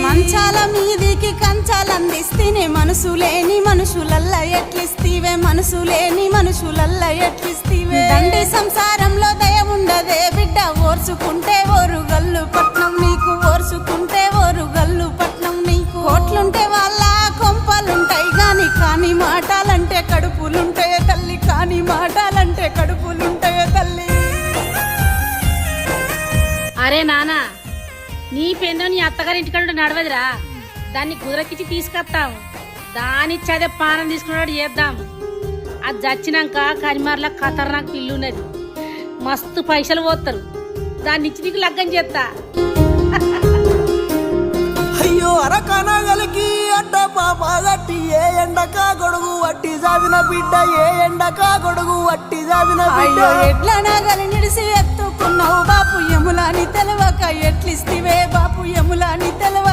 మంచాల మీదికి కంచాలందిస్తేనే మనసు లేని మనుషులల్ల ఎట్లిస్తీవే, మనసు లేని మనుషులల్ల ఎట్లిస్తీవే. దండి సంసారంలో దయ ఉండదే బిడ్డ, ఓర్చుకుంటే ఓరుగల్లు పట్నం నీకు, ఓర్చుకుంటే ఓరుగల్లు పట్నం నీకు. కోట్లుంటే వాళ్ళ కొంపలుంటాయి గాని, కాని మాటలంటే కడుపులుంటాయే తల్లి, కాని మాటలంటే కడుపులుంటాయే తల్లి. అరే నానా, నీ పెన్ను నీ అత్తగారింటికాడ నడవదురా, దాన్ని కుదరకిచ్చి తీసుకొస్తాం, దాని చదే పానం తీసుకున్నాడు చేద్దాం. అది చచ్చినాక కరిమార్ల ఖతర్నాక్ పిల్లు ఉన్నది, మస్తు పైసలు పోతారు, దాన్ని ఇచ్చి నీకు లగ్గం చేస్తా. అయ్యో అరకనగలికి అడ్డ పాప గట్టి, ఏ ఎండకా గొడుగు వట్టి జావిన బిడ్డ, ఏ ఎండకా గొడుగు వట్టి జావిన బిడ్డ. ఎడ్ల నాగలి నిడిసి ఎత్తుకున్నావు బాపు, యములాని తెలవక ఎట్లిస్తివే బాపు, యములాని తెలవక.